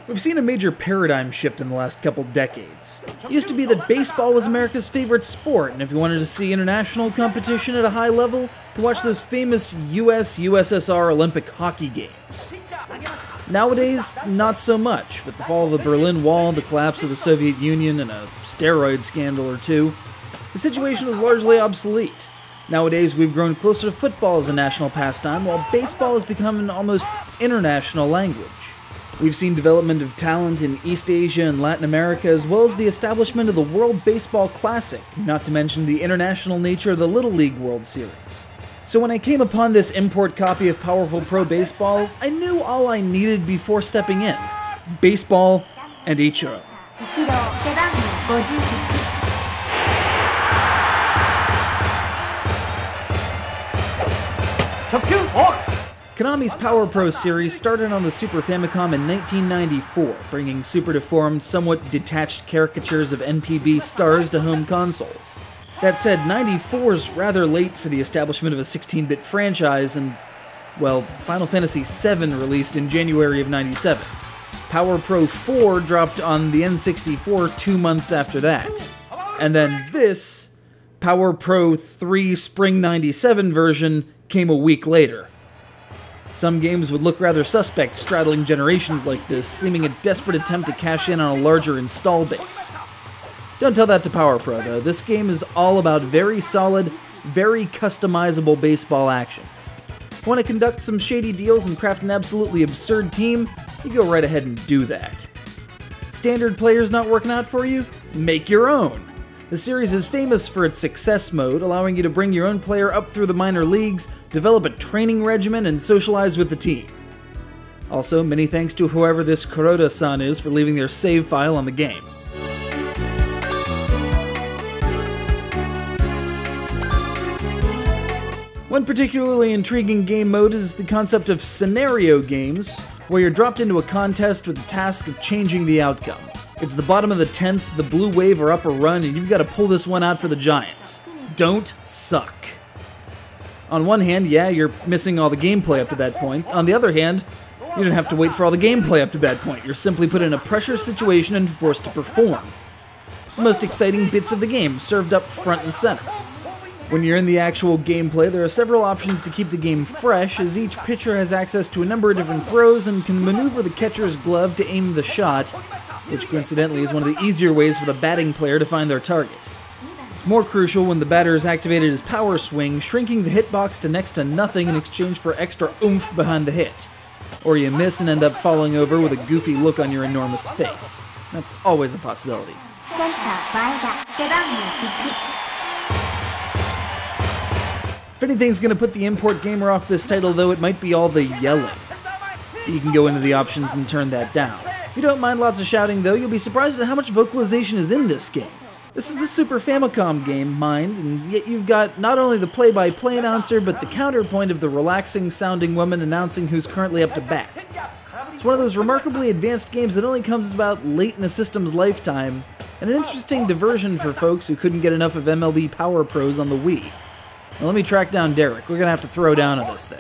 We've seen a major paradigm shift in the last couple decades. It used to be that baseball was America's favorite sport, and if you wanted to see international competition at a high level, you watched those famous US-USSR Olympic hockey games. Nowadays, not so much. With the fall of the Berlin Wall, the collapse of the Soviet Union, and a steroid scandal or two, the situation is largely obsolete. Nowadays, we've grown closer to football as a national pastime, while baseball has become an almost international language. We've seen development of talent in East Asia and Latin America, as well as the establishment of the World Baseball Classic, not to mention the international nature of the Little League World Series. So when I came upon this import copy of Powerful Pro Baseball, I knew all I needed before stepping in: baseball and Ichiro. Konami's Power Pro series started on the Super Famicom in 1994, bringing super deformed, somewhat detached caricatures of NPB stars to home consoles. That said, 94's rather late for the establishment of a 16-bit franchise, and, well, Final Fantasy VII released in January of 97. Power Pro 4 dropped on the N64 2 months after that. And then this, Power Pro 3 Spring 97 version, came a week later. Some games would look rather suspect straddling generations like this, seeming a desperate attempt to cash in on a larger install base. Don't tell that to Power Pro, though. This game is all about very solid, very customizable baseball action. Want to conduct some shady deals and craft an absolutely absurd team? You go right ahead and do that. Standard players not working out for you? Make your own! The series is famous for its success mode, allowing you to bring your own player up through the minor leagues, develop a training regimen, and socialize with the team. Also, many thanks to whoever this Kuroda-san is for leaving their save file on the game. One particularly intriguing game mode is the concept of scenario games, where you're dropped into a contest with the task of changing the outcome. It's the bottom of the 10th, the blue wave are up a run, and you've got to pull this one out for the Giants. Don't suck. On one hand, yeah, you're missing all the gameplay up to that point. On the other hand, you don't have to wait for all the gameplay up to that point. You're simply put in a pressure situation and forced to perform. It's the most exciting bits of the game, served up front and center. When you're in the actual gameplay, there are several options to keep the game fresh, as each pitcher has access to a number of different throws and can maneuver the catcher's glove to aim the shot, which coincidentally is one of the easier ways for the batting player to find their target. It's more crucial when the batter has activated his power swing, shrinking the hitbox to next to nothing in exchange for extra oomph behind the hit. Or you miss and end up falling over with a goofy look on your enormous face. That's always a possibility. If anything's going to put the import gamer off this title, though, it might be all the yelling. You can go into the options and turn that down. If you don't mind lots of shouting, though, you'll be surprised at how much vocalization is in this game. This is a Super Famicom game, mind, and yet you've got not only the play-by-play announcer, but the counterpoint of the relaxing-sounding woman announcing who's currently up to bat. It's one of those remarkably advanced games that only comes about late in a system's lifetime, and an interesting diversion for folks who couldn't get enough of MLB Power Pros on the Wii. Now let me track down Derek. We're gonna have to throw down on this thing.